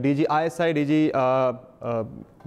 DGISI,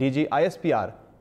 DGISPR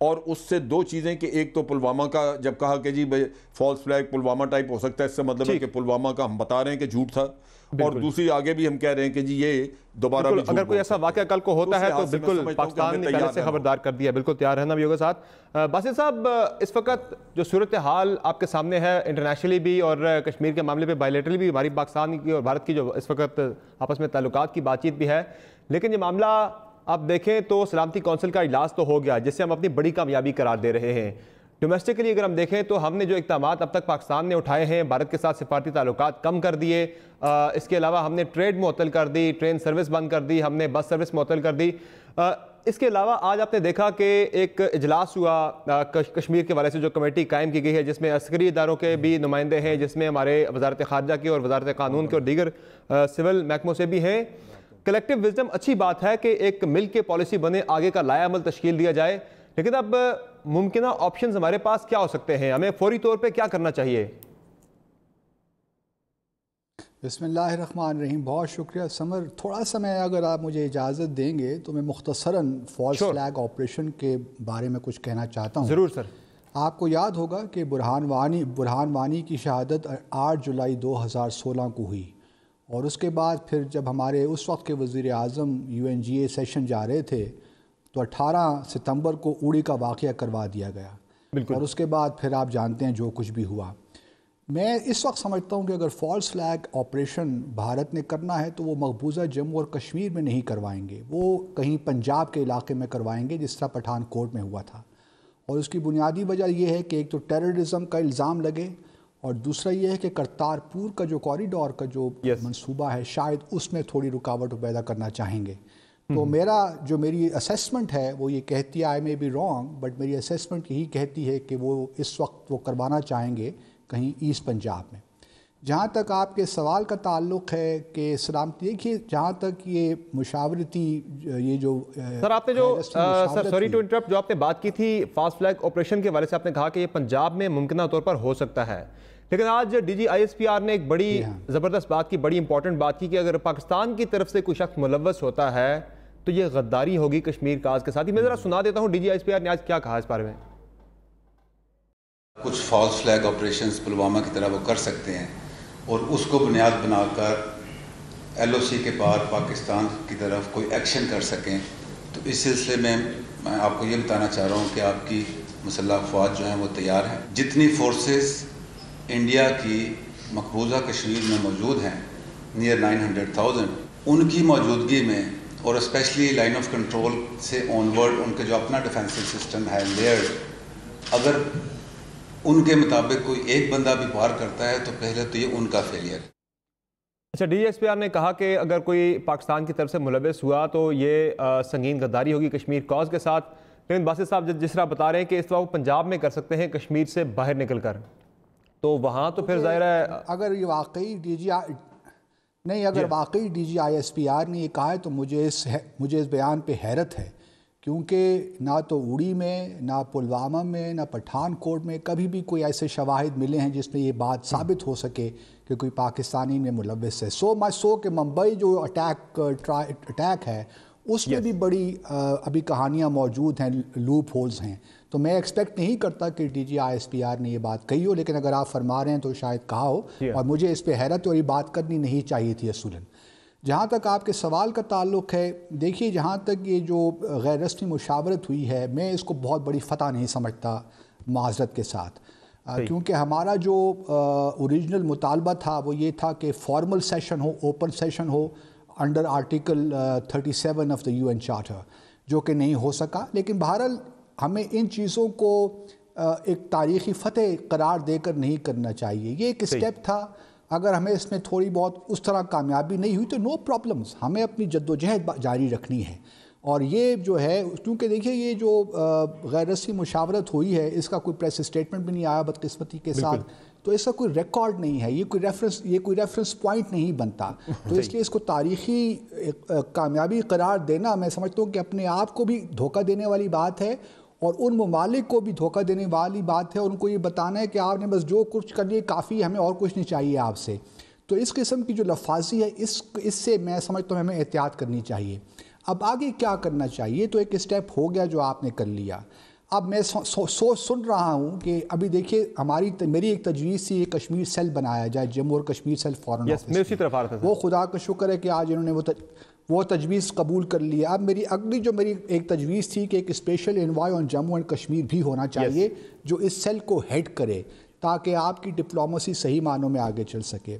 اور اس سے دو چیزیں کہ ایک تو پلوامہ کا جب کہا کہ جی فالس فلیگ پلوامہ ٹائپ ہو سکتا ہے، اس سے مطلب ہے کہ پلوامہ کا ہم بتا رہے ہیں کہ جھوٹ تھا، اور دوسری آگے بھی ہم کہہ رہے ہیں کہ جی یہ دوبارہ بھی اگر کوئی ایسا واقعہ کل کو ہوتا ہے تو بالکل پاکستان نے پہلے سے خبردار کر دیا، بالکل تیار رہنا بھی ہوگا ساتھ۔ باسط صاحب، اس وقت جو صورتحال آپ کے سامنے ہے انٹرنیشنلی بھی اور کشمیر کے معاملے پہ بائیلیٹرلی بھی، ہماری پاکستان کی اور بھارت کی جو اس وقت آپس میں تعلقات کی بات چیت بھی ہے، لیکن یہ معاملہ آپ دیکھیں تو سلامتی کونسل کا اجلاس تو ہو گیا جسے ہم اپنی بڑی کامیابی قرار دے رہے ہیں۔ ڈومیسٹکلی اگر ہم دیکھیں تو ہم نے جو اقدامات اب تک پاکستان نے اٹھائے ہیں، بھارت کے ساتھ سفارتی تعلقات کم کر دیے، اس کے علاوہ ہم نے ٹریڈ معطل کر دی، ٹرین سروس بند کر دی، ہم نے بس سروس معطل کر دی۔ اس کے علاوہ آج آپ نے دیکھا کہ ایک اجلاس ہوا کشمیر کے حوالے سے، جو کمیٹی قائم کی گئی ہے جس میں عسکری اداروں کے بھی نمائندے ہیں، جس میں ہمارے وزارت خارجہ کے اور وزارت قانون کے اور دیگر سول محکموں سے بھی ہیں۔ کلیکٹیو وزڈم اچھی بات ہے کہ ایک مل کے پالیسی بنے، آگے کا لائحہ عمل تشکیل دیا جائے، لیکن اب ممکنہ آپشنز ہمارے پاس کیا ہو سکتے ہیں؟ ہمیں فوری طور پہ کیا کرنا چاہیے؟ بسم اللہ الرحمن الرحیم، بہت شکریہ سمر۔ تھوڑا سا میں اگر آپ مجھے اجازت دیں گے تو میں مختصراً فالس فلیگ آپریشن کے بارے میں کچھ کہنا چاہتا ہوں۔ ضرور سر۔ آپ کو یاد ہوگا کہ برہان وانی کی شہادت 8 جولائی 2016 کو ہوئی، اور اس کے بعد پھر جب ہمارے اس وقت کے وزیر اعظم UNGA سیشن جا رہے تھے تو 18 ستمبر کو اوڑی کا واقعہ کروا دیا گیا، اور اس کے بعد پھر آپ جانتے ہیں جو کچھ بھی ہوا۔ میں اس وقت سمجھتا ہوں کہ اگر فالس فلیگ آپریشن بھارت نے کرنا ہے تو وہ مقبوضہ جموں اور کشمیر میں نہیں کروائیں گے، وہ کہیں پنجاب کے علاقے میں کروائیں گے جس طرح پٹھان کوٹ میں ہوا تھا۔ اور اس کی بنیادی وجہ یہ ہے کہ ایک تو ٹیررزم کا الزام لگے، اور دوسرا یہ ہے کہ کرتارپور کا جو کوریڈور کا جو منصوبہ ہے شاید اس میں تھوڑی رکاوٹ پیدا کرنا چاہیں گے۔ تو میری اسیسمنٹ ہے وہ یہ کہتی ہے، آئی مے بی رانگ، بٹ میری اسیسمنٹ یہی کہتی ہے کہ وہ اس وقت وہ کروانا چاہیں گے کہیں ایسٹ پنجاب میں۔ جہاں تک آپ کے سوال کا تعلق ہے کہ سلامتی، دیکھیے جہاں تک یہ مشاورتی یہ جو سر آپ نے جو سوری ٹو انٹرپٹ، جو آپ نے بات کی تھی فاسٹ فلیگ آپریشن کے حوالے سے، آپ نے کہا کہ یہ پنجاب میں ممکنہ طور پر ہو سکتا ہے، لیکن آج DG ISPR نے ایک بڑی زبردست بات کی، بڑی امپورٹنٹ بات کی کہ اگر پاکستان کی طرف سے کوئی شخص ملوث ہوتا ہے تو یہ غداری ہوگی کشمیر کاز کے ساتھ ہی۔ میں ذرا سنا دیتا ہوں DG ISPR نے آج کیا کہا اس بارے میں۔ کچھ فالس فلیگ آپریشنز پلوامہ کی طرح وہ کر سکتے ہیں، اور اس کو بنیاد بنا کر LOC کے پار پاکستان کی طرف کوئی ایکشن کر سکیں، تو اس سلسلے میں میں آپ کو یہ بتانا چاہ رہا ہوں کہ آپ کی مسلح افواج جو ہیں وہ تیار ہیں۔ جتنی فورسز انڈیا کی مقبوضہ کشمیر میں موجود ہیں، نیئر 900,000، ان کی موجودگی میں، اور اسپیشلی لائن آف کنٹرول سے آن ورڈ ان کے جو اپنا ڈیفینسو سسٹم ہے لیئرڈ، اگر ان کے مطابق کوئی ایک بندہ بھی پار کرتا ہے تو پہلے تو یہ ان کا فیلئر ہے۔ اچھا، DG ISPR نے کہا کہ اگر کوئی پاکستان کی طرف سے ملوث ہوا تو یہ سنگین غداری ہوگی کشمیر کاز کے ساتھ، لیکن باسط صاحب جس طرح بتا رہے ہیں کہ اس وقت وہ پنجاب میں کر سکتے ہیں کشمیر سے باہر نکل کر، تو وہاں تو پھر ظاہر ہے اگر یہ واقعی اگر واقعی DG ISPR نے یہ کہا ہے تو مجھے اس بیان پہ حیرت ہے، کیونکہ نہ تو اوڑی میں، نہ پلوامہ میں، نہ پٹھان کوٹ میں کبھی بھی کوئی ایسے شواہد ملے ہیں جس میں یہ بات ثابت ہو سکے کہ کوئی پاکستانی میں ملوث ہے۔ سو کہ ممبئی جو اٹیک ہے اس میں بھی بڑی ابھی کہانیاں موجود ہیں، لوپ ہولز ہیں، تو میں ایکسپیکٹ نہیں کرتا کہ DG ISPR نے یہ بات کہی ہو، لیکن اگر آپ فرما رہے ہیں تو شاید کہا ہو، اور مجھے اس پہ حیرت ہے اور یہ بات کرنی نہیں چاہیے تھی اصولاً۔ جہاں تک آپ کے سوال کا تعلق ہے، دیکھیے جہاں تک یہ جو غیر رسمی مشاورت ہوئی ہے، میں اس کو بہت بڑی فتح نہیں سمجھتا معذرت کے ساتھ، کیونکہ ہمارا جو اوریجنل مطالبہ تھا وہ یہ تھا کہ formal session who, open session who under article 37 of the UN charter, جو کہ نہیں ہو سکا۔ لیکن بہرحال ہمیں ان چیزوں کو ایک تاریخی فتح قرار دے کر نہیں کرنا چاہیے، یہ ایک اسٹیپ تھا۔ اگر ہمیں اس میں تھوڑی بہت اس طرح کامیابی نہیں ہوئی تو نو پرابلمز، ہمیں اپنی جدوجہد جاری رکھنی ہے۔ اور یہ جو ہے، کیونکہ دیکھیے یہ جو غیر رسمی مشاورت ہوئی ہے اس کا کوئی پریس اسٹیٹمنٹ بھی نہیں آیا بدقسمتی کے ساتھ، تو اس کا کوئی ریکارڈ نہیں ہے، یہ کوئی ریفرنس پوائنٹ نہیں بنتا، تو اس لیے اس کو تاریخی کامیابی قرار دینا میں سمجھتا ہوں کہ اپنے آپ کو بھی دھوکہ دینے والی بات ہے، اور ان ممالک کو بھی دھوکہ دینے والی بات ہے، اور ان کو یہ بتانا ہے کہ آپ نے بس جو کچھ کر لیے کافی، ہمیں اور کچھ نہیں چاہیے آپ سے۔ تو اس قسم کی جو لفاظی ہے اس سے میں سمجھتا ہوں ہمیں احتیاط کرنی چاہیے۔ اب آگے کیا کرنا چاہیے؟ تو ایک اسٹیپ ہو گیا جو آپ نے کر لیا۔ اب میں سن رہا ہوں کہ ابھی دیکھیے میری ایک تجویز تھی کشمیر سیل بنایا جائے، جموں اور کشمیر سیل فورن آفس، میں اسی طرف آ رہا تھا، وہ خدا کا شکر ہے کہ آج انہوں نے وہ تجویز قبول کر لی ہے۔ اب میری ایک تجویز تھی کہ ایک special envoy on Jammu and Kashmir بھی ہونا چاہیے جو اس سیل کو ہیڈ کرے تاکہ آپ کی ڈپلومیسی صحیح معنوں میں آگے چل سکے۔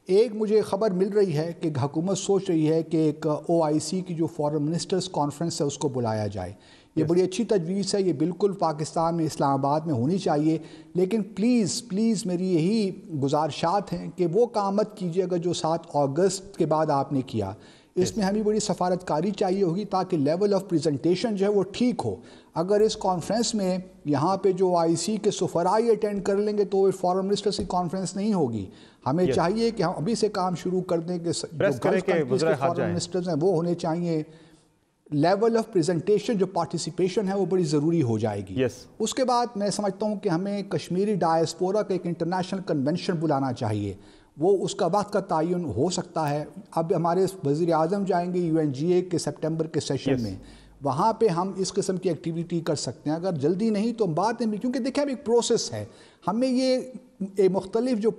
ایک مجھے خبر مل رہی ہے کہ حکومت سوچ رہی ہے کہ ایک OIC کی جو فورن منسٹرز کانفرنس ہے اس کو بلایا جائے۔ یہ بڑی اچھی تجویز ہے، یہ بالکل پاکستان میں اسلام آباد میں ہونی چاہیے، لیکن پلیز میری یہی گزارشات ہیں کہ وہ کام مت کیجیے گا جو 7 اگست کے بعد آپ نے کیا۔ اس میں ہمیں بڑی سفارتکاری چاہیے ہوگی تاکہ لیول آف پریزنٹیشن جو ہے وہ ٹھیک ہو۔ اگر اس کانفرنس میں یہاں پہ جو OIC کے سفرائی اٹینڈ کر لیں گے تو فورن منسٹرز کی کانفرنس نہیں ہوگی۔ ہمیں چاہیے کہ ہم ابھی سے کام شروع کر دیں کہ جو فورن منسٹرز ہیں وہ ہونے چاہیے۔ لیول آف پریزنٹیشن جو پارٹیسپیشن ہے وہ بڑی ضروری ہو جائے گی۔ اس کے بعد میں سمجھتا ہوں کہ ہمیں کشمیری ڈائسپورا کا ایک انٹرنیشنل کنونشن بلانا چاہیے، وہ اس کا وقت کا تعین ہو سکتا ہے۔ اب ہمارے وزیر اعظم جائیں گے UNGA کے سپٹمبر کے سیشن میں، وہاں پہ ہم اس قسم کی ایکٹیویٹی کر سکتے ہیں۔ اگر جلدی نہیں تو بعد میں، کیونکہ دیکھیں اب ایک پروسیس ہے، ہمیں یہ مختلف جو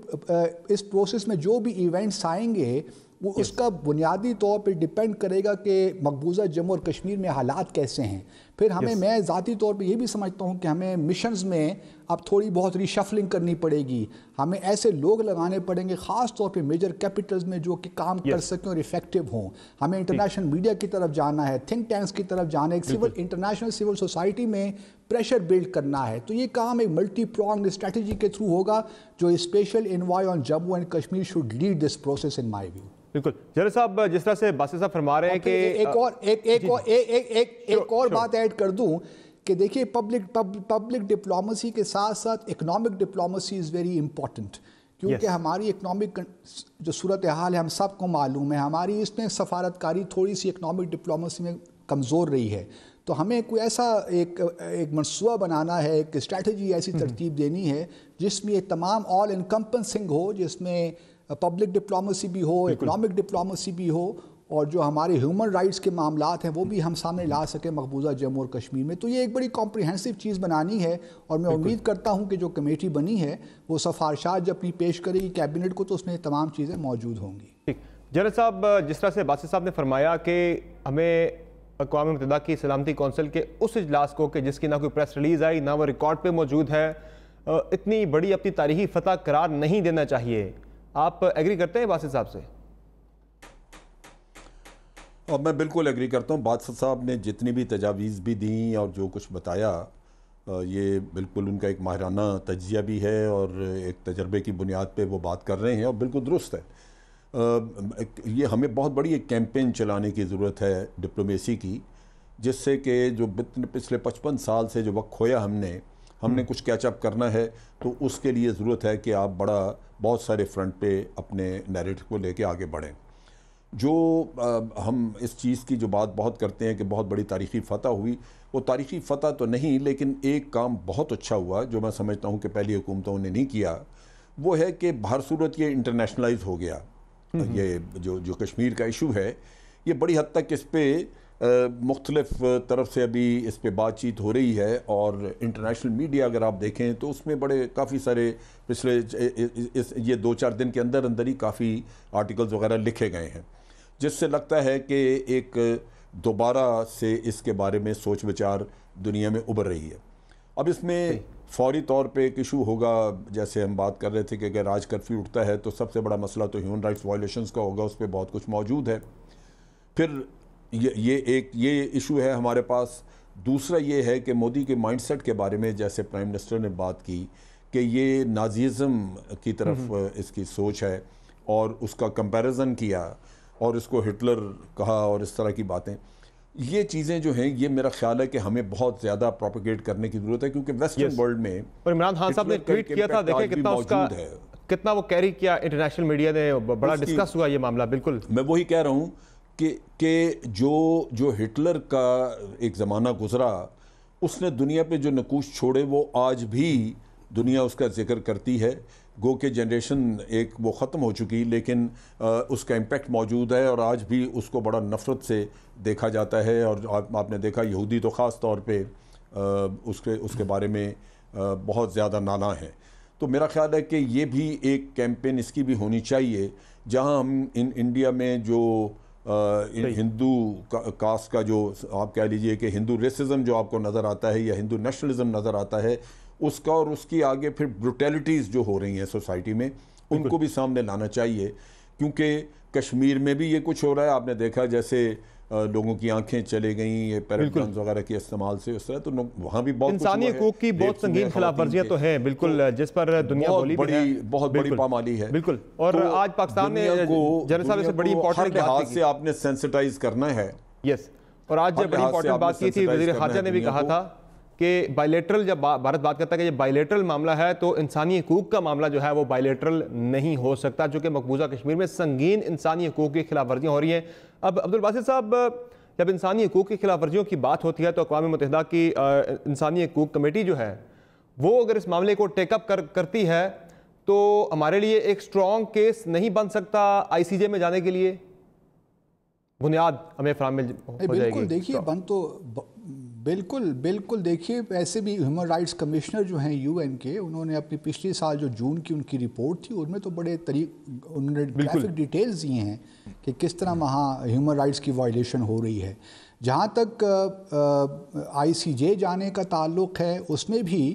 اس پروسیس میں جو بھی ایونٹس آئیں گے وہ اس کا بنیادی طور پہ ڈیپینڈ کرے گا کہ مقبوضہ جموں اور کشمیر میں حالات کیسے ہیں۔ پھر ہمیں میں ذاتی طور پہ یہ بھی سمجھتا ہوں کہ ہمیں مشنز میں اب تھوڑی بہت ریشفلنگ کرنی پڑے گی، ہمیں ایسے لوگ لگانے پڑیں گے خاص طور پہ میجر کیپٹلز میں جو کہ کام کر سکیں اور ایفیکٹو ہوں۔ ہمیں انٹرنیشنل میڈیا کی طرف جانا ہے، تھنک ٹینکس کی طرف جانا ہے، انٹرنیشنل سول سوسائٹی میں پریشر بلڈ کرنا ہے۔ تو یہ کام ایک ملٹی پرونگڈ اسٹریٹجی کے تھرو ہوگا جو special envoy on Jammu and Kashmir should lead this process in my view. بالکل جنرل صاحب، جس طرح سے باسط صاحب فرما رہے ہیں کہ ایک اور بات ایڈ کر دوں کہ دیکھیے پبلک ڈپلومیسی کے ساتھ ساتھ economic diplomacy is very important, کیونکہ ہماری اکنامک جو صورتحال ہے ہم سب کو معلوم ہے، ہماری اس میں سفارتکاری تھوڑی سی اکنامک ڈپلومیسی میں کمزور رہی ہے۔ تو ہمیں کوئی ایسا ایک منصوبہ بنانا ہے، ایک اسٹریٹجی ایسی ترتیب دینی ہے جس میں یہ تمام آل انکمپنسنگ ہو، جس میں پبلک ڈپلومیسی بھی ہو، اکنامک ڈپلومیسی بھی ہو، اور جو ہمارے ہیومن رائٹس کے معاملات ہیں وہ بھی ہم سامنے لا سکیں مقبوضہ جموں اور کشمیر میں۔ تو یہ ایک بڑی کمپریہنسو چیز بنانی ہے، اور میں امید کرتا ہوں کہ جو کمیٹی بنی ہے وہ سفارشات جب اپنی پیش کرے گی کیبنٹ کو تو اس میں تمام چیزیں موجود ہوں گی۔ جنرل صاحب، جس طرح سے باسط صاحب نے فرمایا کہ ہمیں اقوام متحدہ کی سلامتی کونسل کے اس اجلاس کو کہ جس کی نہ کوئی پریس ریلیز آئی نہ وہ ریکارڈ پہ موجود ہے، اتنی بڑی اپنی تاریخی فتح قرار نہیں دینا چاہیے، آپ ایگری کرتے ہیں باسط صاحب سے؟ اور میں بالکل ایگری کرتا ہوں۔ باسط صاحب نے جتنی بھی تجاویز بھی دیں اور جو کچھ بتایا، یہ بالکل ان کا ایک ماہرانہ تجزیہ بھی ہے اور ایک تجربے کی بنیاد پہ وہ بات کر رہے ہیں، اور بالکل درست ہے۔ یہ ہمیں بہت بڑی ایک کیمپین چلانے کی ضرورت ہے ڈپلومیسی کی، جس سے کہ جو پچھلے 55 سال سے جو وقت کھویا ہم نے کچھ کیچ اپ کرنا ہے، تو اس کے لیے ضرورت ہے کہ آپ بہت سارے فرنٹ پہ اپنے نیریٹو کو لے کے آگے بڑھیں۔ جو ہم اس چیز کی جو بات بہت کرتے ہیں کہ بہت بڑی تاریخی فتح ہوئی، وہ تاریخی فتح تو نہیں، لیکن ایک کام بہت اچھا ہوا جو میں سمجھتا ہوں کہ پہلی حکومتوں نے نہیں کیا، وہ ہے کہ بہر صورت یہ انٹرنیشنلائز ہو گیا۔ یہ جو کشمیر کا ایشو ہے، یہ بڑی حد تک اس پہ مختلف طرف سے ابھی اس پہ بات چیت ہو رہی ہے، اور انٹرنیشنل میڈیا اگر آپ دیکھیں تو اس میں کافی سارے پچھلے یہ 2-4 دن کے اندر ہی کافی آرٹیکلز وغیرہ لکھے گئے ہیں، جس سے لگتا ہے کہ ایک دوبارہ سے اس کے بارے میں سوچ وچار دنیا میں ابھر رہی ہے۔ اب اس میں فوری طور پہ ایک ایشو ہوگا، جیسے ہم بات کر رہے تھے کہ اگر آج کرفیو اٹھتا ہے تو سب سے بڑا مسئلہ تو ہیومن رائٹس وائلیشنز کا ہوگا، اس پہ بہت کچھ موجود ہے۔ پھر یہ ایشو ہے ہمارے پاس۔ دوسرا یہ ہے کہ مودی کے مائنڈ سیٹ کے بارے میں جیسے پرائم منسٹر نے بات کی کہ یہ نازیزم کی طرف اس کی سوچ ہے، اور اس کا کمپیریزن کیا اور اس کو ہٹلر کہا اور اس طرح کی باتیں۔ یہ چیزیں جو ہیں، یہ میرا خیال ہے کہ ہمیں بہت زیادہ پروپیگیٹ کرنے کی ضرورت ہے، کیونکہ ویسٹرن ورلڈ میں اور عمران خان صاحب نے ٹویٹ کیا تھا، دیکھیں کتنا اس کا کتنا وہ کیری کیا انٹرنیشنل میڈیا نے، بڑا ڈسکس ہوا یہ معاملہ۔ بالکل میں وہی کہہ رہا ہوں کہ جو ہٹلر کا ایک زمانہ گزرا، اس نے دنیا پہ جو نقوش چھوڑے وہ آج بھی دنیا اس کا ذکر کرتی ہے۔ گو کہ جنریشن ایک وہ ختم ہو چکی، لیکن اس کا امپیکٹ موجود ہے، اور آج بھی اس کو بڑا نفرت سے دیکھا جاتا ہے۔ اور آپ نے دیکھا یہودی تو خاص طور پہ اس کے بارے میں بہت زیادہ نانا ہے. تو میرا خیال ہے کہ یہ بھی ایک کیمپین اس کی بھی ہونی چاہیے جہاں ہم انڈیا میں جو ہندو کاسٹ کا جو آپ کہہ لیجئے کہ ہندو ریسزم جو آپ کو نظر آتا ہے یا ہندو نیشنلزم نظر آتا ہے اس کا، اور اس کی آگے پھر بروٹیلٹیز جو ہو رہی ہیں سوسائٹی میں ان کو بھی سامنے لانا چاہیے. کیونکہ کشمیر میں بھی یہ کچھ ہو رہا ہے، آپ نے دیکھا جیسے لوگوں کی آنکھیں چلے گئیں یہ پیراگنز وغیرہ کے استعمال سے، اس طرح تو وہاں بھی بہت انسانی حقوق کی بہت سنگین خلاف ورزیاں تو ہیں بالکل، جس پر دنیا بولی بھی ہے، بہت بڑی پامالی ہے بالکل. اور آج پاکستان نے جنرل صاحب سے بڑی امپورٹنٹ بات سے آپ نے سینسٹائز کرنا ہے. یس، اور آج بڑی امپورٹنٹ بات کی تھی، وزیر خارجہ نے بھی کہا تھا کہ بائی لیٹرل، جب بھارت بات کرتا ہے کہ یہ بائی لیٹرل معاملہ ہے تو انسانی حقوق کا معاملہ جو ہے وہ بائی لیٹرل نہیں ہو سکتا، چونکہ مقبوضہ کشمیر میں سنگین انسانی حقوق کی خلاف ورزیاں ہو رہی ہیں. اب عبدالباسط صاحب، جب انسانی حقوق کی خلاف ورزیوں کی بات ہوتی ہے تو اقوام متحدہ کی انسانی حقوق کمیٹی جو ہے وہ اگر اس معاملے کو ٹیک اپ کرتی ہے تو ہمارے لیے ایک سٹرونگ کیس نہیں بن سکتا آئی سی جے میں جانے کے لیے؟ بنیاد ہمیں فراہم ہو جائے گی. بالکل، دیکھیے بن تو بالکل دیکھیے، ایسے بھی ہیومن رائٹس کمشنر جو ہیں یو این کے، انہوں نے اپنی پچھلی سال جو جون کی ان کی رپورٹ تھی ان میں تو بڑے انہوں نے گرافک ڈیٹیلز دیے ہیں کہ کس طرح وہاں ہیومن رائٹس کی وائلیشن ہو رہی ہے. جہاں تک آئی سی جے جانے کا تعلق ہے، اس میں بھی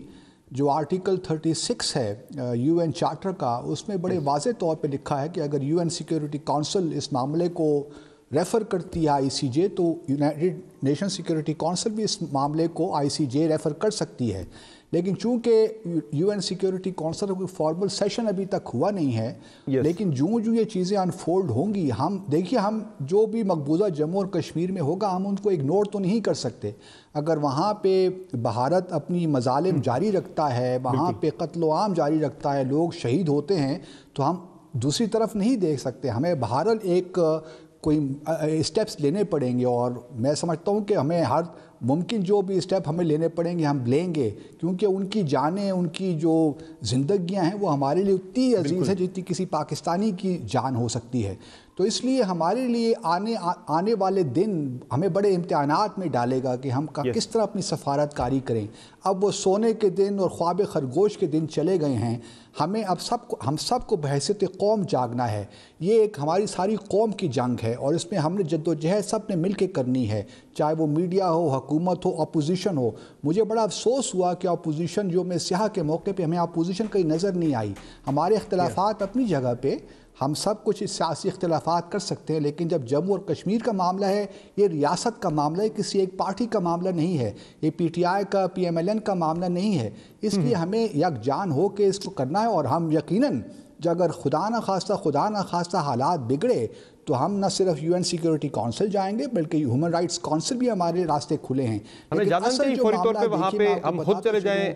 جو آرٹیکل 36 ہے یو این چارٹر کا، اس میں بڑے واضح طور پہ لکھا ہے کہ اگر یو این سیکیورٹی کونسل اس معاملے کو ریفر کرتی ہے آئی سی جے تو یونائٹڈ نیشن سیکیورٹی کونسل بھی اس معاملے کو آئی سی جے ریفر کر سکتی ہے. لیکن چونکہ یو این سیکیورٹی کونسل کا کوئی فارمل سیشن ابھی تک ہوا نہیں ہے، لیکن جو یہ چیزیں انفولڈ ہوں گی، ہم جو بھی مقبوضہ جموں اور کشمیر میں ہوگا ہم ان کو اگنور تو نہیں کر سکتے. اگر وہاں پہ بھارت اپنی مظالم جاری رکھتا ہے، وہاں پہ قتل و عام جاری رکھتا ہے، لوگ شہید ہوتے ہیں، تو ہم دوسری طرف نہیں دیکھ سکتے. ہمیں بہرحال ایک کوئی اسٹیپس لینے پڑیں گے، اور میں سمجھتا ہوں کہ ہمیں ہر ممکن جو بھی اسٹیپ ہمیں لینے پڑیں گے ہم لیں گے، کیونکہ ان کی جانیں، ان کی جو زندگیاں ہیں وہ ہمارے لیے اتنی عزیز ہے جتنی کسی پاکستانی کی جان ہو سکتی ہے. تو اس لیے ہمارے لیے آنے والے دن ہمیں بڑے امتحانات میں ڈالے گا کہ ہم کس طرح اپنی سفارت کاری کریں. اب وہ سونے کے دن اور خواب خرگوش کے دن چلے گئے ہیں. ہمیں اب ہم سب کو بحیثیت قوم جاگنا ہے. یہ ایک ہماری ساری قوم کی جنگ ہے، اور اس میں ہم نے جد و جہد سب نے مل کے کرنی ہے، چاہے وہ میڈیا ہو، حکومت ہو، اپوزیشن ہو. مجھے بڑا افسوس ہوا کہ اپوزیشن جو میں سیاہ کے موقع پہ ہمیں اپوزیشن کہیں نظر نہیں آئی. ہمارے اختلافات اپنی جگہ پہ، ہم سب کچھ سیاسی اختلافات کر سکتے ہیں، لیکن جب جموں اور کشمیر کا معاملہ ہے، یہ ریاست کا معاملہ ہے، کسی ایک پارٹی کا معاملہ نہیں ہے، یہ پی ٹی آئی کا، پی ایم ایل این کا معاملہ نہیں ہے. اس لیے ہمیں یکجان ہو کے اس کو کرنا ہے. اور ہم یقیناً اگر خدا نہ خواستہ حالات بگڑے تو ہم نہ صرف یو این سیکیورٹی کونسل جائیں گے بلکہ ہیومن رائٹس کونسل بھی ہمارے راستے کھلے ہیں. ہمیں جانا چاہیے فوری طور پہ وہاں پہ ہم خود چلے جائیں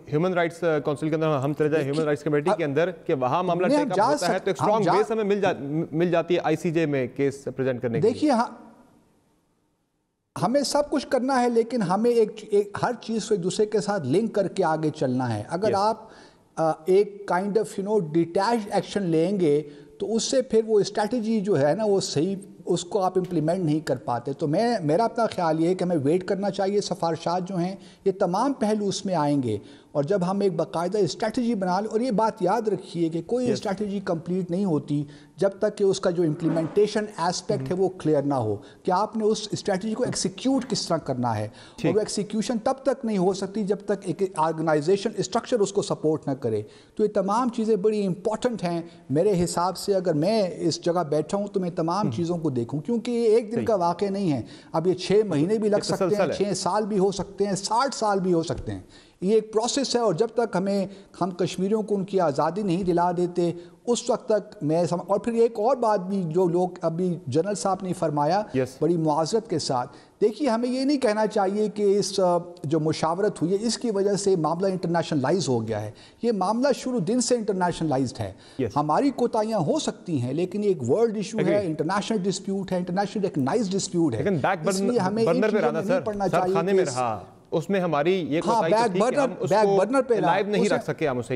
ہیومن رائٹس کونسل کے اندر، ہم چلے جائیں ہیومن رائٹس کمیٹی کے اندر کہ وہاں معاملہ ٹیک اپ ہوتا ہے تو ایک اسٹرانگ بیس ہمیں مل جاتی ہے آئی سی جے میں کیس پریزنٹ کرنے کے لیے. دیکھیے ہمیں سب کچھ کرنا ہے، لیکن ہمیں ہر چیز کو ایک دوسرے کے ساتھ لنک کر کے آگے چلنا ہے. اگر آپ ایک کائنڈ آف ڈیٹیچڈ ایکشن لیں گے تو اس سے پھر وہ اسٹریٹجی جو ہے نا وہ صحیح، اس کو آپ امپلیمنٹ نہیں کر پاتے. تو میرا اپنا خیال یہ ہے کہ ہمیں ویٹ کرنا چاہیے. سفارشات جو ہیں یہ تمام پہلو اس میں آئیں گے، اور جب ہم ایک باقاعدہ اسٹریٹجی بنا لیں، اور یہ بات یاد رکھیے کہ کوئی اسٹریٹجی کمپلیٹ نہیں ہوتی جب تک کہ اس کا جو امپلیمنٹیشن ایسپیکٹ ہے وہ کلیئر نہ ہو کہ آپ نے اس اسٹریٹجی کو ایکسیکیوٹ کس طرح کرنا ہے. اور وہ ایکسیکیوشن تب تک نہیں ہو سکتی جب تک ایک آرگنائزیشن اسٹرکچر اس کو سپورٹ نہ کرے. تو یہ تمام چیزیں بڑی امپورٹنٹ ہیں میرے حساب سے. اگر میں اس جگہ بیٹھا ہوں تو میں تمام چیزوں کو دیکھوں، کیونکہ یہ ایک دن کا واقعہ نہیں ہے. اب یہ 6 مہینے بھی لگ سکتے ہیں، 6 سال بھی ہو سکتے ہیں، 60 سال بھی ہو سکتے ہیں. یہ ایک پروسیس ہے، اور جب تک ہم کشمیریوں کو ان کی آزادی نہیں دلا دیتے اس وقت تک اور پھر ایک اور بات بھی جو لوگ ابھی جنرل صاحب نے فرمایا بڑی معذرت کے ساتھ، دیکھیے ہمیں یہ نہیں کہنا چاہیے کہ اس جو مشاورت ہوئی ہے اس کی وجہ سے معاملہ انٹرنیشنلائز ہو گیا ہے. یہ معاملہ شروع دن سے انٹرنیشنلائزڈ ہے. ہماری کوتاہیاں ہو سکتی ہیں لیکن ایک ورلڈ ایشو ہے، انٹرنیشنل ڈسپیوٹ ہے، انٹرنیشنل ریکگنائزڈ ڈسپیوٹ ہے. اس لیے ہمیں ان چیزوں میں نہیں پڑنا چاہیے کہ اس میں ہماری یہ کوتاہی تھی کہ ہم اس کو لائیو نہیں رکھ سکے ہم اسے.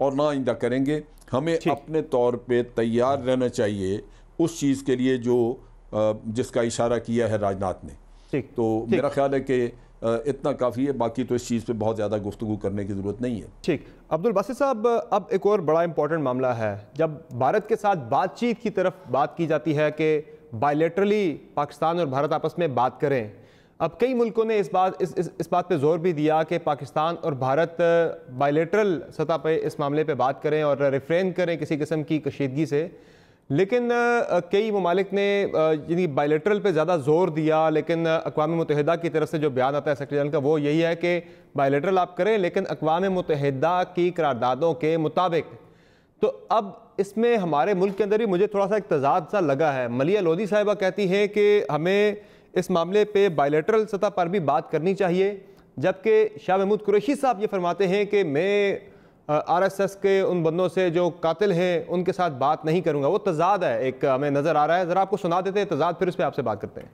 اور نہ آئندہ کریں گے. ہمیں اپنے طور پہ تیار رہنا چاہیے اس چیز کے لیے جو جس کا اشارہ کیا ہے راجناتھ نے. تو میرا خیال ہے کہ اتنا کافی ہے, باقی تو اس چیز پہ بہت زیادہ گفتگو کرنے کی ضرورت نہیں ہے. ٹھیک. عبدالباسط صاحب, اب ایک اور بڑا امپورٹنٹ معاملہ ہے. جب بھارت کے ساتھ بات چیت کی طرف بات کی جاتی ہے کہ بائیلیٹرلی پاکستان اور بھارت آپس میں بات کریں, اب کئی ملکوں نے اس بات پہ زور بھی دیا کہ پاکستان اور بھارت بائیلیٹرل سطح پہ اس معاملے پہ بات کریں اور ریفرین کریں کسی قسم کی کشیدگی سے. لیکن کئی ممالک نے یعنی بائیلیٹرل پہ زیادہ زور دیا, لیکن اقوام متحدہ کی طرف سے جو بیان آتا ہے سیکرٹری جنرل کا وہ یہی ہے کہ بائیلیٹرل آپ کریں لیکن اقوام متحدہ کی قراردادوں کے مطابق. تو اب اس میں ہمارے ملک کے اندر ہی مجھے تھوڑا سا ایک تضاد سا لگا ہے. ملیحہ لودھی صاحبہ کہتی ہیں کہ ہمیں اس معاملے پہ بائیلیٹرل سطح پر بھی بات کرنی چاہیے, جبکہ شاہ محمود قریشی صاحب یہ فرماتے ہیں کہ میں آر ایس ایس کے ان بندوں سے جو قاتل ہیں ان کے ساتھ بات نہیں کروں گا. وہ تضاد ہے ایک ہمیں نظر آ رہا ہے, ذرا آپ کو سنا دیتے ہیں تضاد, پھر اس پہ آپ سے بات کرتے ہیں.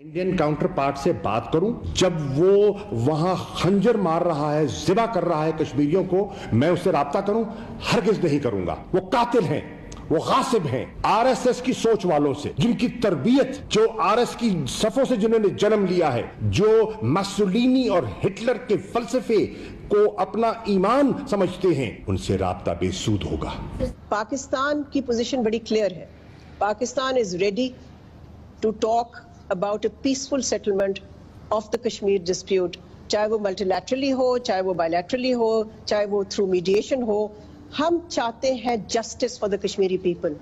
انڈین کاؤنٹر پارٹ سے بات کروں جب وہ وہاں خنجر مار رہا ہے, ذبح کر رہا ہے کشمیریوں کو, میں اس سے رابطہ کروں؟ ہرگز نہیں کروں گا. وہ قاتل ہیں, وہ غاصب ہیں. آر ایس ایس کی سوچ والوں سے, جن کی تربیت جو آر ایس کی صفوں سے جنہوں نے جنم لیا ہے, جو مسولینی اور ہٹلر کے فلسفے کو اپنا ایمان سمجھتے ہیں, ان سے رابطہ بے سود ہوگا. پاکستان کی پوزیشن بڑی کلیئر ہے. Pakistan is ready to talk about a peaceful settlement of the Kashmir dispute, چاہے وہ ملٹی لیٹرلی ہو, چاہے وہ بائی لیٹرلی ہو, چاہے وہ تھرو میڈیشن ہو. ہم چاہتے ہیں justice for the Kashmiri people,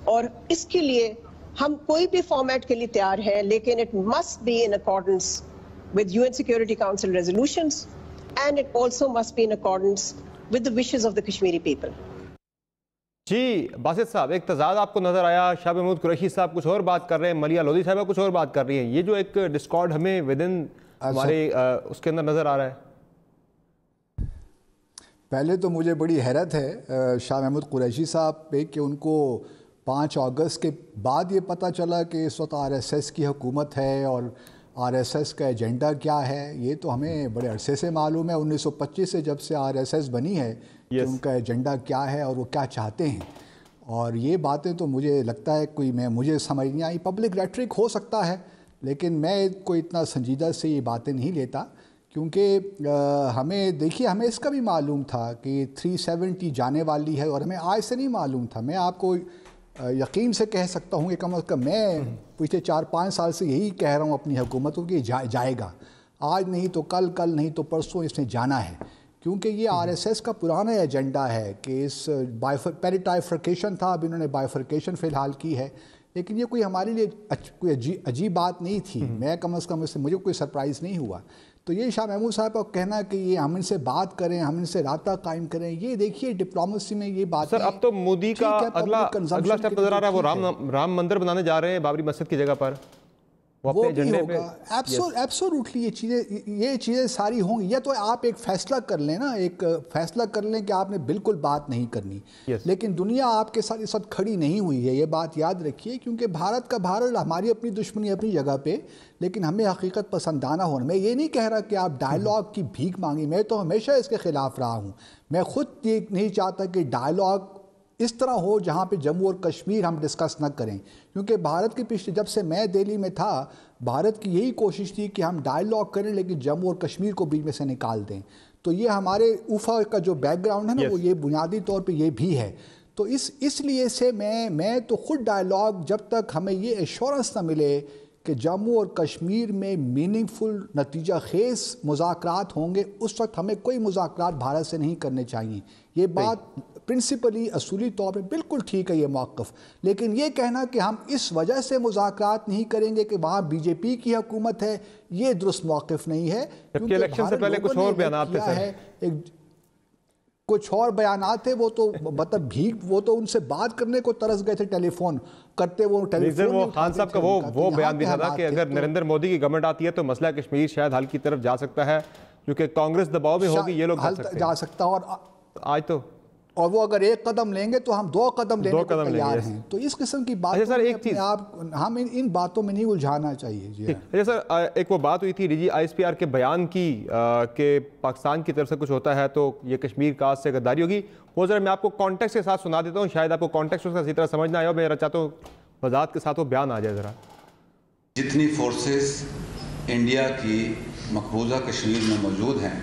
اور اس کے لیے ہم کوئی بھی فارمیٹ کے لیے تیار ہیں, لیکن it must be in accordance with UN security council resolutions, and it also must be in accordance with the wishes of the Kashmiri people. جی باسط صاحب, ایک تضاد آپ کو نظر آیا. شاہ محمود قریشی صاحب کچھ اور بات کر رہے ہیں, ملیحہ لودھی صاحبہ کچھ اور بات کر رہی ہیں. یہ جو ایک ڈسکارڈ ہمیں ودن ہمارے اس کے اندر نظر آ رہا ہے. پہلے تو مجھے بڑی حیرت ہے شاہ محمود قریشی صاحب پہ کہ ان کو 5 اگست کے بعد یہ پتہ چلا کہ اس وقت RSS کی حکومت ہے اور RSS کا ایجنڈا کیا ہے. یہ تو ہمیں بڑے عرصے سے معلوم ہے, 1925 سے جب سے RSS بنی ہے کہ ان کا ایجنڈا کیا ہے اور وہ کیا چاہتے ہیں. اور یہ باتیں تو مجھے لگتا ہے مجھے سمجھ نہیں آئی. پبلک ریٹرک ہو سکتا ہے, لیکن میں کوئی اتنا سنجیدہ سے یہ باتیں نہیں لیتا, کیونکہ ہمیں اس کا بھی معلوم تھا کہ 370 جانے والی ہے, اور ہمیں آج سے نہیں معلوم تھا. میں آپ کو یقین سے کہہ سکتا ہوں کہ کم از کم میں پچھلے 4-5 سال سے یہی کہہ رہا ہوں اپنی حکومت کو کہ جائے گا, آج نہیں تو کل نہیں تو پرسوں اس نے جانا ہے. کیونکہ یہ RSS کا پرانا ایجنڈا ہے کہ اس پیریٹائفرکیشن تھا, اب انہوں نے بائیفرکیشن فی الحال کی ہے, لیکن یہ کوئی ہمارے لیے کوئی عجیب بات نہیں تھی. میں کم از کم اس سے مجھے کوئی سرپرائز نہیں ہوا. تو یہ شاہ محمود صاحب کا کہنا کہ یہ ہم ان سے بات کریں, ہم ان سے رابطہ قائم کریں, یہ دیکھیے ڈپلومیسی میں یہ بات. سر اب تو مودی کا اگلا سٹیپ نظر آ رہا ہے, وہ رام مندر بنانے جا رہے ہیں بابری مسجد کی جگہ پر. وہ بھی ہوگا ایبسولوٹلی. یہ چیزیں ساری ہوں گی. یا تو آپ ایک فیصلہ کر لیں نا, ایک فیصلہ کر لیں کہ آپ نے بالکل بات نہیں کرنی, لیکن دنیا آپ کے ساتھ اس وقت کھڑی نہیں ہوئی ہے, یہ بات یاد رکھیے. کیونکہ بھارت ہماری اپنی دشمنی اپنی جگہ پہ, لیکن ہمیں حقیقت پسندانہ ہونا. میں یہ نہیں کہہ رہا کہ آپ ڈائیلاگ کی بھیک مانگی, میں تو ہمیشہ اس کے خلاف رہا ہوں. میں خود یہ نہیں چاہتا کہ ڈائیلاگ اس طرح ہو جہاں پہ جموں اور کشمیر ہم ڈسکس نہ کریں, کیونکہ بھارت کے پچھلے جب سے میں دہلی میں تھا, بھارت کی یہی کوشش تھی کہ ہم ڈائیلاگ کریں لیکن جموں اور کشمیر کو بیچ میں سے نکال دیں. تو یہ ہمارے اوفا کا جو بیک گراؤنڈ ہے نا, وہ یہ بنیادی طور پہ یہ بھی ہے. تو اس لیے سے میں تو خود ڈائیلاگ جب تک ہمیں یہ ایشورنس نہ ملے کہ جموں اور کشمیر میں میننگ فل نتیجہ خیز مذاکرات ہوں گے, اس وقت ہمیں کوئی مذاکرات بھارت سے نہیں کرنے چاہیے. یہ بات پرنسپلی اصولی طور پہ بالکل ٹھیک ہے یہ موقف, لیکن یہ کہنا کہ ہم اس وجہ سے مذاکرات نہیں کریں گے کہ وہاں BJP کی حکومت ہے, یہ درست موقف نہیں ہے. کیونکہ الیکشن سے پہلے کچھ اور بیانات تھے, کچھ اور بیانات تھے, وہ تو مطلب وہ تو ان سے بات کرنے کو ترس گئے تھے, ٹیلی فون کرتے وہ خان صاحب کا وہ بیان بھی تھا کہ اگر نریندر مودی کی گورنمنٹ آتی ہے تو مسئلہ کشمیر شاید حل کی طرف جا سکتا ہے, کیونکہ کانگریس دباؤ میں ہوگی, یہ لوگ جا سکتا. اور آج تو اور وہ اگر ایک قدم لیں گے تو ہم 2 قدم لینے کو تیار ہیں. تو اس قسم کی باتوں ہم ان باتوں میں نہیں الجھانا چاہیے. جی اچھا سر، ایک وہ بات ہوئی تھی D G I S P R کے بیان کی کہ پاکستان کی طرف سے کچھ ہوتا ہے تو یہ کشمیر کاز سے غداری ہوگی. وہ ذرا میں آپ کو کانٹیکسٹ کے ساتھ سنا دیتا ہوں، شاید آپ کو کانٹیکسٹ اس کا اسی طرح سمجھ نہ آیا ہو. میں چاہتا ہوں وضاحت کے ساتھ وہ بیان آ جائے ذرا. جتنی فورسز انڈیا کی مقبوضہ کشمیر میں موجود ہیں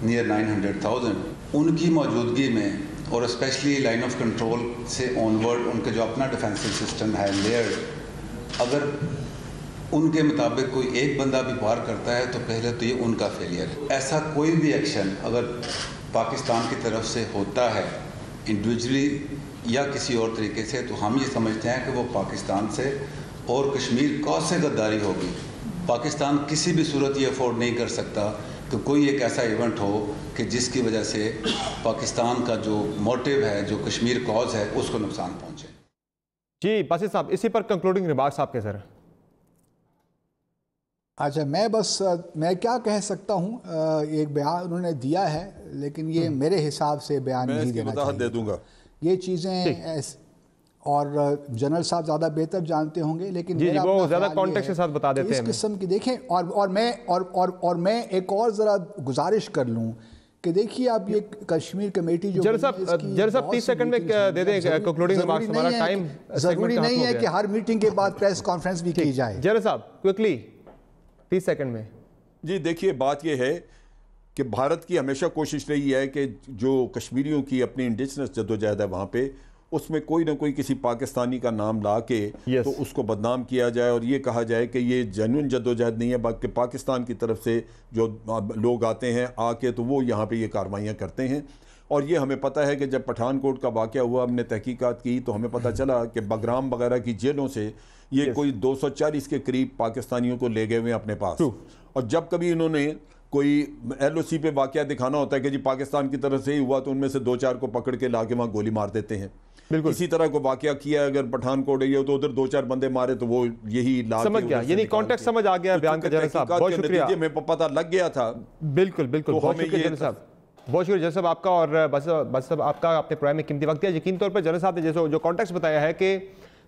نیئر 900,000، ان کی موجودگی میں اور اسپیشلی لائن آف کنٹرول سے آن ورڈ ان کا جو اپنا ڈیفینسو سسٹم ہے لیئرڈ، اگر ان کے مطابق کوئی ایک بندہ بھی پار کرتا ہے تو پہلے تو یہ ان کا فیلئر. ایسا کوئی بھی ایکشن اگر پاکستان کی طرف سے ہوتا ہے انڈیویجولی یا کسی اور طریقے سے، تو ہم یہ سمجھتے ہیں کہ وہ پاکستان سے اور کشمیر کاز سے غداری ہوگی. پاکستان کسی بھی صورت یہ افورڈ نہیں کر سکتا کہ کوئی ایک ایسا ایونٹ ہو کہ جس کی وجہ سے پاکستان کا جو موٹیو ہے، جو کشمیر کاز ہے، اس کو نقصان پہنچے. جی باسط صاحب، اسی پر کنکلوڈنگ ریمارکس آپ کے سر. اچھا، میں کیا کہہ سکتا ہوں، ایک بیان انہوں نے دیا ہے لیکن یہ میرے حساب سے بیان نہیں دینا چاہیے. دے دوں گا یہ چیزیں، اور جنرل صاحب زیادہ بہتر جانتے ہوں گے، لیکن جی وہ زیادہ کانٹیکسٹ کے ساتھ بتا دیتے ہیں. اس قسم کی دیکھیں، اور میں ایک اور ذرا گزارش کر لوں کہ دیکھیے آپ یہ کشمیر کمیٹی جو جنرل صاحب 30 سیکنڈ میں دے دیں کنکلوڈنگ ریمارکس. ہمارا ٹائم ضروری نہیں ہے کہ ہر میٹنگ کے بعد پریس کانفرنس بھی کی جائے. جنرل صاحب کوئکلی 30 سیکنڈ میں. جی دیکھیے، بات یہ ہے کہ بھارت کی ہمیشہ کوشش رہی ہے کہ جو کشمیریوں کی اپنی انڈیجنس جدوجہد ہے وہاں پہ، اس میں کوئی نہ کوئی کسی پاکستانی کا نام لا کے تو اس کو بدنام کیا جائے اور یہ کہا جائے کہ یہ جینوئن جدوجہد نہیں ہے، بلکہ پاکستان کی طرف سے جو لوگ آتے ہیں آ کے تو وہ یہاں پہ یہ کاروائیاں کرتے ہیں. اور یہ ہمیں پتہ ہے کہ جب پٹھان کوٹ کا واقعہ ہوا، ہم نے تحقیقات کی تو ہمیں پتہ چلا کہ بگرام وغیرہ کی جیلوں سے یہ کوئی 240 کے قریب پاکستانیوں کو لے گئے ہوئے اپنے پاس. اور جب کبھی انہوں نے کوئی ایل او سی پہ واقعہ دکھانا ہوتا ہے کہ جی پاکستان کی طرف سے ہی ہوا، تو ان میں سے 2-4 کو پکڑ کے لا کے وہاں گولی مار دیتے ہیں. اسی طرح کو واقعہ کیا ہے، اگر پٹھان کوٹ ہے تو ادھر 2-4 بندے مارے تو وہ یہی لا کے سمجھ گیا، یعنی کانٹیکٹ سمجھ آ گیا بیان کا. جنرل صاحب بہت شکریہ، میں پتہ لگ گیا تھا. بالکل بہت شکریہ جنرل صاحب، بہت شکریہ جنرل صاحب آپ کا، اور بس صاحب آپ کا اپنے پرائم میں قیمتی وقت دیا. یقین طور پر جنرل صاحب نے جیسے جو کانٹیکسٹ بتایا ہے کہ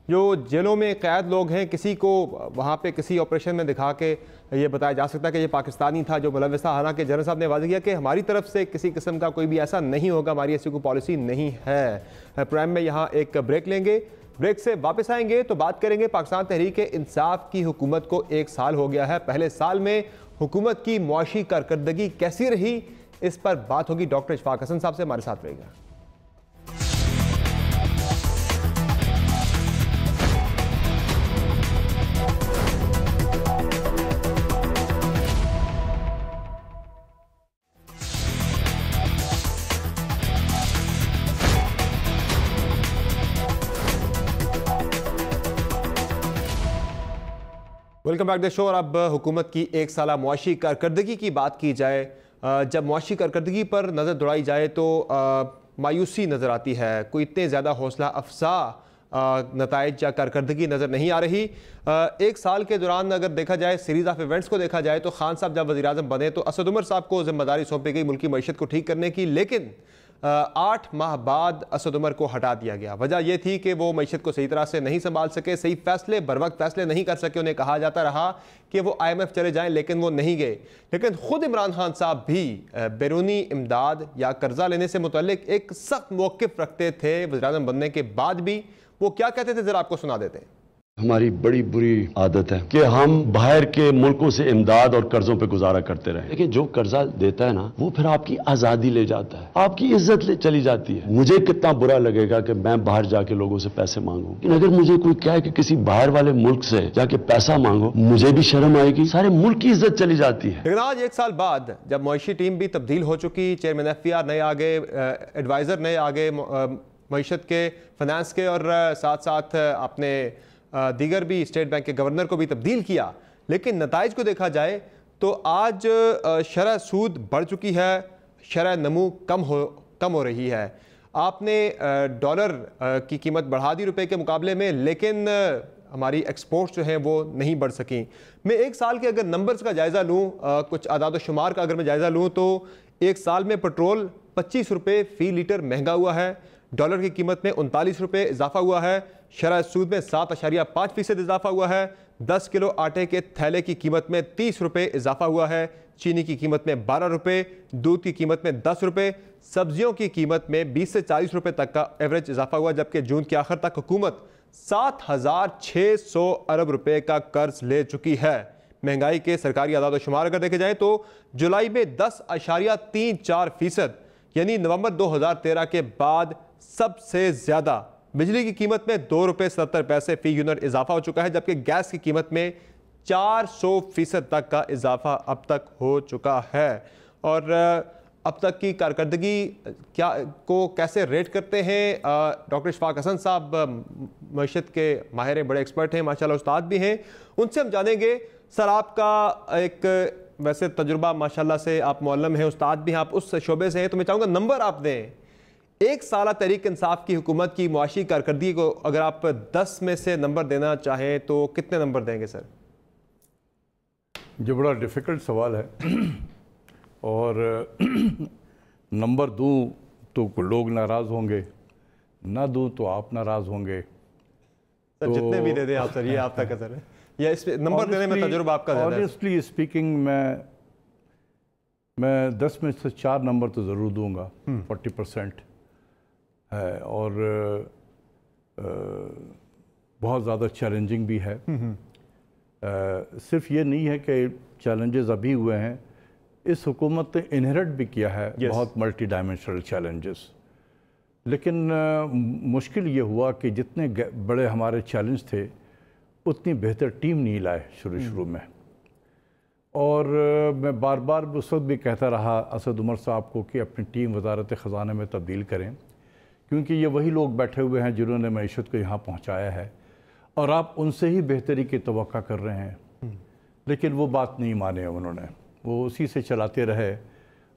جو جیلوں میں قید لوگ ہیں، کسی کو وہاں پہ کسی آپریشن میں دکھا کے یہ بتایا جا سکتا ہے کہ یہ پاکستانی تھا جو ملوث تھا. حالانکہ جنرل صاحب نے واضح کیا کہ ہماری طرف سے کسی قسم کا کوئی بھی ایسا نہیں ہوگا، ہماری ایسی کوئی پالیسی نہیں ہے. پرائم میں یہاں ایک بریک لیں گے، بریک سے واپس آئیں گے تو بات کریں گے پاکستان تحریک انصاف کی حکومت کو 1 سال ہو گیا ہے. پہلے سال میں حکومت کی معاشی کارکردگی کیسی رہی، اس پر بات ہوگی ڈاکٹر اشفاق حسن صاحب سے. ہمارے ساتھ رہے گا. ویلکم بیک دا شو. اور اب حکومت کی 1 سالہ معاشی کارکردگی کی بات کی جائے. جب معاشی کارکردگی پر نظر دوڑائی جائے تو مایوسی نظر آتی ہے، کوئی اتنے زیادہ حوصلہ افزا نتائج یا کارکردگی نظر نہیں آ رہی. 1 سال کے دوران اگر دیکھا جائے، سیریز آف ایونٹس کو دیکھا جائے تو خان صاحب جب وزیر اعظم بنے تو اسد عمر صاحب کو ذمہ داری سونپی گئی ملکی معیشت کو ٹھیک کرنے کی، لیکن 8 ماہ بعد اسد عمر کو ہٹا دیا گیا. وجہ یہ تھی کہ وہ معیشت کو صحیح طرح سے نہیں سنبھال سکے، صحیح فیصلے بر وقت فیصلے نہیں کر سکے. انہیں کہا جاتا رہا کہ وہ IMF چلے جائیں، لیکن وہ نہیں گئے. لیکن خود عمران خان صاحب بھی بیرونی امداد یا قرضہ لینے سے متعلق ایک سخت موقف رکھتے تھے وزیر اعظم بننے کے بعد بھی. وہ کیا کہتے تھے ذرا آپ کو سنا دیتے ہیں. ہماری بڑی بری عادت ہے کہ ہم باہر کے ملکوں سے امداد اور قرضوں پہ گزارا کرتے رہے. لیکن جو قرضہ دیتا ہے نا، وہ پھر آپ کی آزادی لے جاتا ہے، آپ کی عزت لے چلی جاتی ہے. مجھے کتنا برا لگے گا کہ میں باہر جا کے لوگوں سے پیسے مانگوں، لیکن اگر مجھے کوئی کہے کہ کسی باہر والے ملک سے جا کے پیسہ مانگو، مجھے بھی شرم آئے گی، سارے ملک کی عزت چلی جاتی ہے. لیکن آج 1 سال بعد جب معاشی ٹیم بھی تبدیل ہو چکی، چیئرمین FPR نئے آگے، ایڈوائزر نئے آگے معیشت کے، فنانس کے، اور ساتھ ساتھ آپ نے دیگر بھی اسٹیٹ بینک کے گورنر کو بھی تبدیل کیا، لیکن نتائج کو دیکھا جائے تو آج شرح سود بڑھ چکی ہے، شرح نمو کم ہو رہی ہے. آپ نے ڈالر کی قیمت بڑھا دی روپے کے مقابلے میں، لیکن ہماری ایکسپورٹس جو ہیں وہ نہیں بڑھ سکیں. میں 1 سال کے اگر نمبرز کا جائزہ لوں، کچھ اعداد و شمار کا اگر میں جائزہ لوں تو 1 سال میں پٹرول 25 روپے فی لیٹر مہنگا ہوا ہے. ڈالر کی قیمت میں 39 روپے اضافہ ہوا ہے، شرح سود میں 7.5% اضافہ ہوا ہے، 10 کلو آٹے کے تھیلے کی قیمت میں 30 روپے اضافہ ہوا ہے، چینی کی قیمت میں 12 روپے، دودھ کی قیمت میں 10 روپے، سبزیوں کی قیمت میں 20 سے 40 روپے تک کا ایوریج اضافہ ہوا، جبکہ جون کے آخر تک حکومت 7,600 ارب روپے کا قرض لے چکی ہے۔ مہنگائی کے سرکاری اعداد و شمار اگر دیکھے جائیں تو جولائی میں 10.34%، یعنی نومبر 2013 کے بعد سب سے زیادہ۔ بجلی کی قیمت میں 2 روپے 77 پیسے فی یونٹ اضافہ ہو چکا ہے، جبکہ گیس کی قیمت میں 400% تک کا اضافہ اب تک ہو چکا ہے۔ اور اب تک کی کارکردگی کو کیسے ریٹ کرتے ہیں ڈاکٹر اشفاق حسن صاحب، معیشت کے ماہر ہیں، بڑے ایکسپرٹ ہیں، ماشاءاللہ استاد بھی ہیں، ان سے ہم جانیں گے۔ سر آپ کا ایک ویسے تجربہ ماشاءاللہ سے، آپ معلم ہیں، استاد بھی ہیں، آپ اس شعبے سے ہیں، تو میں چاہوں گا نمبر آپ دیں۔ ایک سالہ تحریک انصاف کی حکومت کی معاشی کارکردگی کو اگر آپ 10 میں سے نمبر دینا چاہیں تو کتنے نمبر دیں گے سر؟ جو بڑا ڈیفیکلٹ سوال ہے، اور نمبر دوں تو لوگ ناراض ہوں گے، نہ دوں تو آپ ناراض ہوں گے۔ سر جتنے بھی دے دیں آپ، سر یہ آپ تک ہے سر، یا اس نمبر دینے میں تجربہ آپ کا زیادہ ہے؟ آنیسٹلی اسپیکنگ میں 10 میں سے 4 نمبر تو ضرور دوں گا، 40% ہے، اور بہت زیادہ چیلنجنگ بھی ہے۔ صرف یہ نہیں ہے کہ چیلنجز ابھی ہوئے ہیں، اس حکومت نے انہیرٹ بھی کیا ہے بہت ملٹی ڈائمینشنل چیلنجز، لیکن مشکل یہ ہوا کہ جتنے بڑے ہمارے چیلنج تھے اتنی بہتر ٹیم نہیں لائے شروع میں، اور میں بار بار اس وقت بھی کہتا رہا اسد عمر صاحب کو کہ اپنی ٹیم وزارت خزانہ میں تبدیل کریں، کیونکہ یہ وہی لوگ بیٹھے ہوئے ہیں جنہوں نے معیشت کو یہاں پہنچایا ہے، اور آپ ان سے ہی بہتری کی توقع کر رہے ہیں۔ لیکن وہ بات نہیں مانے انہوں نے، وہ اسی سے چلاتے رہے،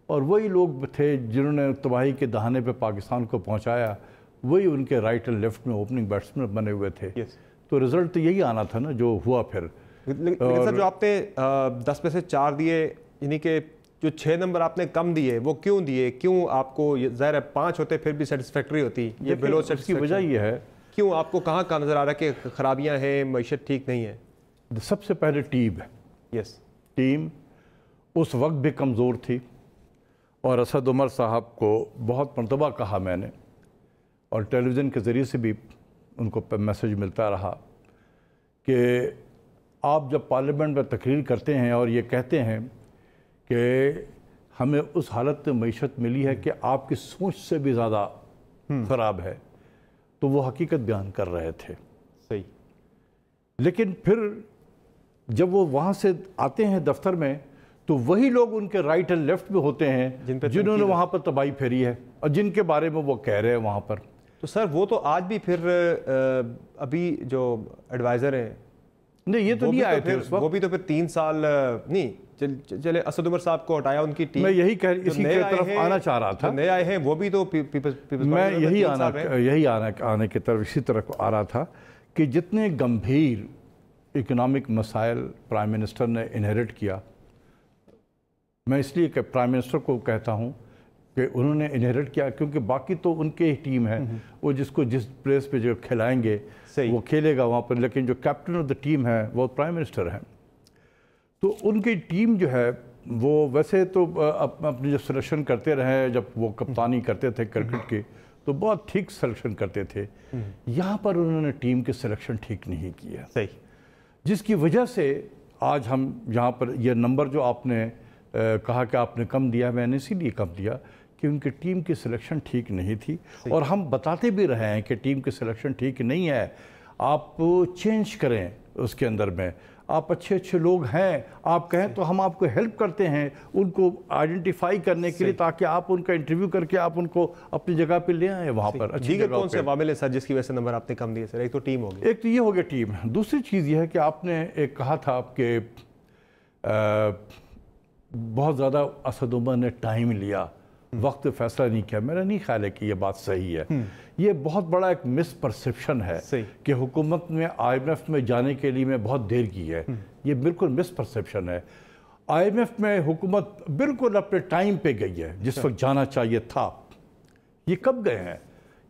اور وہی لوگ تھے جنہوں نے تباہی کے دہانے پہ پاکستان کو پہنچایا، وہی ان کے رائٹ اینڈ لیفٹ میں اوپننگ بیٹسمین بنے ہوئے تھے۔ تو رزلٹ تو یہی آنا تھا نا جو ہوا۔ پھر لیکن سر جو آپ نے 10 میں سے 4 دیے، یعنی کہ جو 6 نمبر آپ نے کم دیے وہ کیوں دیے؟ کیوں آپ کو ظاہر ہے 5 ہوتے پھر بھی سیٹسفیکٹری ہوتی، یہ بلو اس کی وجہ یہ ہے، کیوں آپ کو کہاں کا نظر آ رہا ہے کہ خرابیاں ہیں، معیشت ٹھیک نہیں ہے؟ سب سے پہلے ٹیم ہے۔ ٹیم اس وقت بھی کمزور تھی، اور اسد عمر صاحب کو بہت مرتبہ کہا میں نے، اور ٹیلی ویژن کے ذریعے سے بھی ان کو میسج ملتا رہا کہ آپ جب پارلیمنٹ میں تقریر کرتے ہیں اور یہ کہتے ہیں کہ ہمیں اس حالت میں معیشت ملی ہے کہ آپ کی سوچ سے بھی زیادہ خراب ہے، تو وہ حقیقت بیان کر رہے تھے۔ صحیح۔ لیکن پھر جب وہ وہاں سے آتے ہیں دفتر میں تو وہی لوگ ان کے رائٹ اینڈ لیفٹ میں ہوتے ہیں جنہوں نے وہاں پر تباہی پھیری ہے اور جن کے بارے میں وہ کہہ رہے ہیں وہاں پر۔ تو سر وہ تو آج بھی پھر ابھی جو ایڈوائزر ہیں نہیں، یہ تو نہیں آئے تھے اس وقت، وہ بھی تو پھر 3 سال نہیں چلے، اسد عمر صاحب کو ہٹایا ان کی ٹیم، میں یہی اسی کی طرف آنا چاہ رہا تھا۔ نئے آئے ہیں وہ بھی تو میں یہی آنے کی طرف اسی طرف آ رہا تھا کہ جتنے گمبھیر اکنامک مسائل پرائم منسٹر نے انہیرٹ کیا، میں اس لیے کہ پرائم منسٹر کو کہتا ہوں کہ انہوں نے انہیرٹ کیا کیونکہ باقی تو ان کے ہی ٹیم ہے، وہ جس کو جس پلیس پہ جو کھلائیں گے وہ کھیلے گا وہاں پر، لیکن جو کیپٹن آف دا ٹیم ہے وہ پرائم منسٹر ہیں۔ تو ان کی ٹیم جو ہے وہ ویسے تو اپنی جو سلیکشن کرتے رہے، جب وہ کپتانی کرتے تھے کرکٹ کی تو بہت ٹھیک سلیکشن کرتے تھے، یہاں پر انہوں نے ٹیم کی سلیکشن ٹھیک نہیں کی ہے، صحیح، جس کی وجہ سے آج ہم یہاں پر یہ نمبر جو آپ نے کہا کہ آپ نے کم دیا، میں نے اسی لیے کم دیا کہ ان کی ٹیم کی سلیکشن ٹھیک نہیں تھی، اور ہم بتاتے بھی رہے ہیں کہ ٹیم کی سلیکشن ٹھیک نہیں ہے، آپ چینج کریں اس کے اندر میں، آپ اچھے لوگ ہیں، آپ کہیں تو ہم آپ کو ہیلپ کرتے ہیں ان کو آئیڈینٹیفائی کرنے کے لیے، تاکہ آپ ان کا انٹرویو کر کے آپ ان کو اپنی جگہ پہ لے آئیں وہاں پر اچھی جگہ پہ۔ کون سے عوامل ہیں سر جس کی وجہ سے نمبر آپ نے کم دیے سر؟ ایک تو ٹیم ہوگی، ایک تو یہ ہو گیا ٹیم، دوسری چیز یہ ہے کہ آپ نے ایک کہا تھا کہ بہت زیادہ اسد عمر نے ٹائم لیا، وقت فیصلہ نہیں کیا۔ میرا نہیں خیال ہے کہ یہ بات صحیح ہے، یہ بہت بڑا ایک مس پرسیپشن ہے کہ حکومت میں IMF میں جانے کے لیے میں بہت دیر کی ہے، یہ بالکل مس پرسیپشن ہے۔ IMF میں حکومت بالکل اپنے ٹائم پہ گئی ہے جس وقت جانا چاہیے تھا۔ یہ کب گئے ہیں؟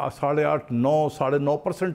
8.5-9%